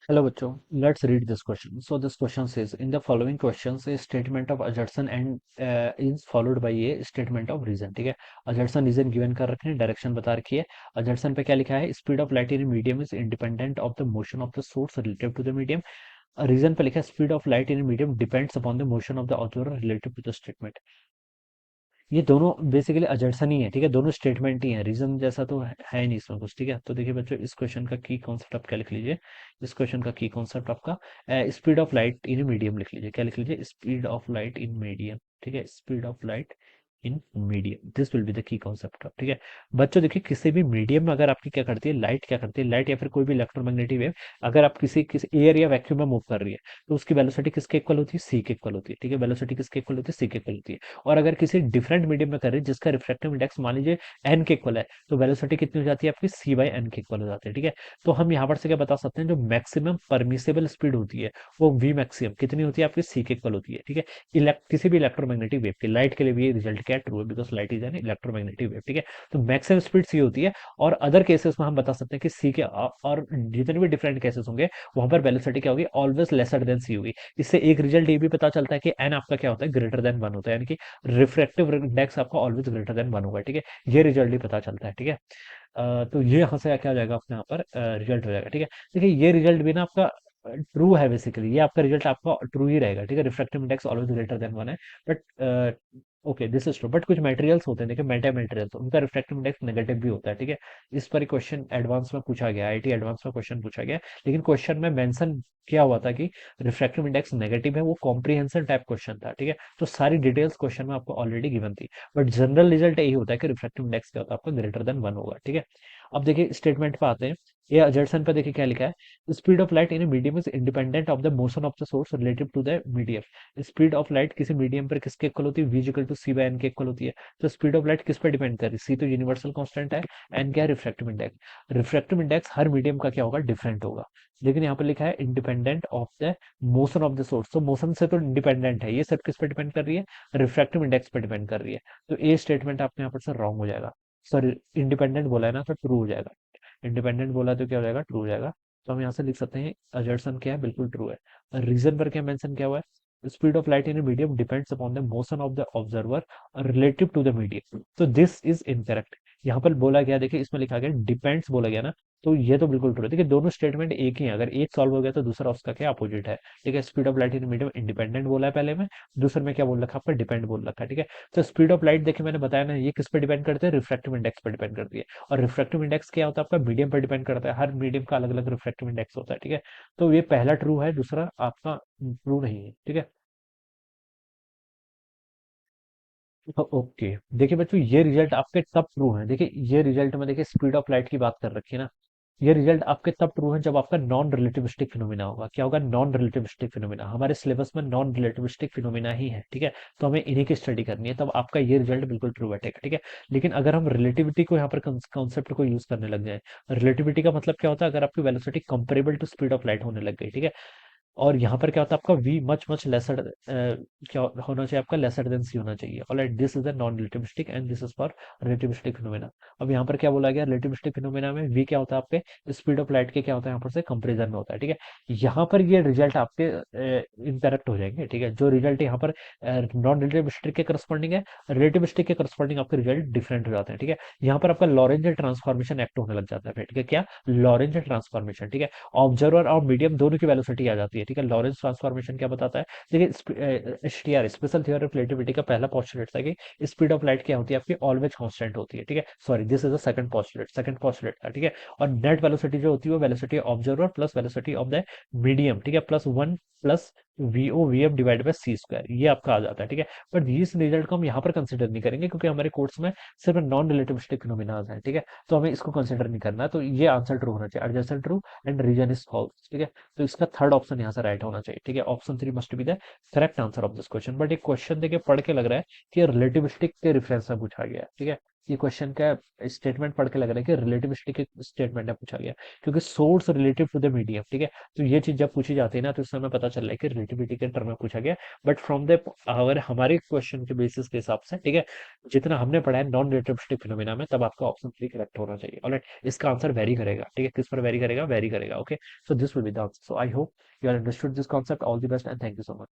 Hello बच्चों, let's read this question. So this question says, in the following questions, a statement of assertion and is followed by a statement of reason. ठीक है, assertion reason given कर रखे हैं, direction बता रखी है. assertion पे क्या लिखा है? Speed of light in medium is independent of the motion of the source relative to the medium. Reason पे लिखा है speed of light in medium depends upon the motion of the observer relative to the statement. ये दोनों basically अजर्सन ही है. ठीक है, दोनों statement ही है, रीजन जैसा तो है नहीं इसमें कुछ. ठीक है, तो देखिए बच्चों, इस क्वेश्चन का की कॉन्सेप्ट आप क्या लिख लीजिए. इस क्वेश्चन का की कॉन्सेप्ट आपका speed of light in medium लिख लीजिए. क्या लिख लीजिए? Speed of light in medium. ठीक है, speed of light in medium, this will be the key concept. ठीक है बच्चों, देखिए किसी भी मीडियम में अगर आपकी क्या करती है, लाइट क्या करती है, लाइट या फिर कोई भी इलेक्ट्रोमैग्नेटिक वेव अगर आप किसी किसी एयर या वैक्यूम में मूव कर रही है, तो उसकी वेलोसिटी किसके इक्वल होती है? सी के इक्वल होती है. ठीक है, वेलोसिटी किसके इक्वल होती है? सी के इक्वल होती है. और अगर किसी डिफरेंट मीडियम में कर रही है जिसका रिफ्रैक्टिव इंडेक्स मान लीजिए एन के इक्वल है, तो वेलोसिटी कितनी हो जाती है आपकी? सी बाई एन के इक्वल हो जाती है. ठीक है, तो हम यहाँ पर से क्या बता सकते हैं, जो मैक्सिमम परमिसेबल स्पीड होती है वो वी मैक्सिमम कितनी होती है आपकी? सी के इक्वल होती है. ठीक है, किसी भी इलेक्ट्रोमैग्नेटिक वेव की, लाइट के लिए भी ये रिजल्ट क्या ट्रू है, because light is an electromagnetic wave. ठीक है, तो मैक्सिमम स्पीड सी होती है. और अदर केसेस में हम बता सकते हैं कि सी के और जितने भी डिफरेंट केसेस होंगे वहां पर वेलोसिटी क्या होगी? ऑलवेज लेसर देन सी होगी. इससे एक रिजल्ट ये भी पता चलता है कि एन आपका क्या होता है? ग्रेटर देन वन होता है, यानी कि रिफ्रैक्टिव इंडेक्स आपका ऑलवेज ग्रेटर देन वन होगा. ठीक है, ये रिजल्ट ही पता चलता है. ठीक है, तो ये यहाँ से क्या हो जाएगा अपने यहाँ पर रिजल्ट हो जाएगा. ठीक है, देखिए ये रिजल्ट भी ना आपका ट्रू है. बेसिकली ये आपका रिजल्ट आपका ट्रू ही रहेगा. ठीक है, refractive index always greater than one है. But okay, this is true. But कुछ मटेरियल्स होते हैं, देखिए मेटा मटेरियल्स, उनका रिफ्रैक्टिव इंडेक्स नेगेटिव भी होता है. ठीक है, इस पर क्वेश्चन एडवांस में पूछा गया, आईटी एडवांस में क्वेश्चन पूछा गया. लेकिन क्वेश्चन में मेंशन किया हुआ था कि रिफ्रैक्टिव इंडेक्स नेगेटिव है, वो कॉम्प्रिहेंशन टाइप क्वेश्चन था. ठीक है, तो सारी डिटेल्स क्वेश्चन में आपको ऑलरेडी गिवन थी. बट जनरल रिजल्ट यही होता है कि रिफ्रैक्टिव इंडेक्स क्या होता है आपका? ग्रेटर देन वन होगा. ठीक है, अब देखिए स्टेटमेंट पे आते हैं. ये अजर्सन पे देखिए क्या लिखा है, speed of light in a medium is independent of the motion of the source relative to the medium. Speed of light किसी मीडियम पर किसके इक्वल होती है? v equal to c by n के इक्वल होती है. तो स्पीड ऑफ लाइट किस पर डिपेंड कर रही है? सी तो यूनिवर्सल कांस्टेंट है, एन क्या है? Refractive index. रिफ्रैक्टिव इंडेक्स हर मीडियम का क्या होगा? डिफरेंट होगा. लेकिन यहाँ पर लिखा है independent of the motion of the source, तो मोशन से तो इंडिपेंडेंट है, ये सब किस पर डिपेंड कर रही है? रिफ्रैक्टिव इंडेक्स पर डिपेंड कर रही है. तो ये स्टेटमेंट आपने यहाँ पर से रॉन्ग हो जाएगा. सॉरी, इंडिपेंडेंट बोला है ना, तो ट्रू हो जाएगा. इंडिपेंडेंट बोला तो क्या हो जाएगा? ट्रू हो जाएगा. तो हम यहाँ से लिख सकते हैं असर्शन क्या है? बिल्कुल ट्रू है. रीजन पर क्या मेंशन किया हुआ है? Speed of light in medium depends upon the motion of the observer relative to the medium. तो दिस इज इनकरेक्ट. यहाँ पर बोला गया, देखिए इसमें लिखा गया डिपेंड्स बोला गया ना, तो ये तो बिल्कुल ट्रू है. देखिए दोनों स्टेटमेंट एक ही है, अगर एक सॉल्व हो गया तो दूसरा उसका क्या अपोजिट है. ठीक है, speed of light in medium independent बोला है पहले में, दूसरे में क्या बोल रखा है आपका? डिपेंड बोल रखा है. ठीक है, तो स्पीड ऑफ लाइट देखिए मैंने बताया ना, ये किस पे डिपेंड करते हैं? रिफ्रैक्टिव इंडेक्स पर डिपेंड करती है. और रिफ्रैक्टिव इंडेक्स क्या होता है आपका? मीडियम पर डिपेंड करता है. हर मीडियम का अलग अलग रिफ्रैक्टिव इंडेक्स होता है. ठीक है, तो ये पहला ट्रू है, दूसरा आपका ट्रू नहीं है. ठीक है, ओके. देखिए बच्चों, ये रिजल्ट आपके तब ट्रू है, देखिए ये रिजल्ट में देखिए स्पीड ऑफ लाइट की बात कर रखी है ना, ये रिजल्ट आपके तब ट्रू है जब आपका नॉन रिलेटिविस्टिक फिनोमिना होगा. क्या होगा? Non relativistic phenomena. हमारे सिलेबस में नॉन रिलेटिविस्टिक फिनोमिना ही है. ठीक है, तो हमें इन्हीं की स्टडी करनी है, तब आपका ये रिजल्ट बिल्कुल ट्रू बैठेगा. ठीक है, लेकिन अगर हम रिलेटिविटी को यहाँ पर कॉन्सेप्ट को यूज करने लग जाए, रिलेटिविटी का मतलब क्या होता है? अगर आपकी velocity comparable to speed of light होने लग गई. ठीक है, और यहाँ पर क्या होता है आपका? v मच मच लेसर, क्या होना चाहिए आपका? लेसर देन सी होना चाहिए. Alright, this is a non relativistic and this is for relativistic phenomena. अब यहाँ पर क्या बोला गया? रिलेटिविस्टिक फिनोमेना में v क्या होता है आपके? स्पीड ऑफ लाइट के क्या होता है यहाँ पर से? कंपेरिजन में होता है. ठीक है, यहाँ पर ये रिजल्ट आपके इनकरेक्ट हो जाएंगे. ठीक है, जो रिजल्ट यहाँ पर नॉन रिलेटिविस्टिक के करस्पॉन्डिंग है, रिलेटिविस्टिक के करस्पॉन्डिंग आपके रिजल्ट डिफरेंट हो जाते हैं. ठीक है, यहाँ पर आपका लॉरेंज ट्रांसफॉर्मेशन एक्ट होने लग जाता है. ठीक है, क्या? Lorentz transformation. ठीक है, ऑब्जर्वर और मीडियम दोनों की वेलोसिटी आ जाती है. ठीक है, लॉरेंस ट्रांसफॉर्मेशन क्या बताता है? देखिए STR special theory of relativity का पहला पोस्टुलेट था कि स्पीड ऑफ लाइट क्या होती है आपकी? ऑलवेज कांस्टेंट होती है. ठीक है, sorry, this is the second postulate था. ठीक है, और नेट वेलोसिटी जो होती है वो velocity observer plus velocity of the medium. ठीक है, plus one plus v o v f divide by c square, ये आपका आ जाता है. ठीक है, बट इस रिजल्ट को हम यहाँ पर कंसिडर नहीं करेंगे क्योंकि हमारे कोर्स में सिर्फ नॉन रिलेटिविस्टिक फिनोमिना है. ठीक है, तो हमें इसको कंसिडर नहीं करना. तो ये आंसर ट्रू होना चाहिए, एडजस्टेंट true and reason is false. ठीक है, तो इसका थर्ड ऑप्शन यहाँ से राइट होना चाहिए. ठीक है, option three must be the correct answer of this question. But एक क्वेश्चन देखिए पढ़ के लग रहा है कि रिलेटिविस्टिक के रेफरेंस में पूछा गया है. ठीक है, ये क्वेश्चन का स्टेटमेंट पढ़ के लग रहा है कि रिलेटिविस्टिक स्टेटमेंट है पूछा गया, क्योंकि source relative to the medium, ठीक है। तो ये चीज जब पूछी जाती है ना, तो इससे हमें पता चल रहा है कि रिलेटिविटी के टर्म में पूछा गया। बट फ्रॉम द, अगर हमारे क्वेश्चन के बेसिस के हिसाब से, ठीक है, जितना हमने पढ़ा है नॉन रिलेटिविस्टिक फिनोमेना में, तब आपका ऑप्शन 3 करेक्ट होना चाहिए। ऑलराइट, इसका आंसर वेरी करेगा, ठीक है, किस पर वेरी करेगा, वेरी करेगा। Okay, so this will be the answer. So I hope you are understood this concept. All the best and thank you so much.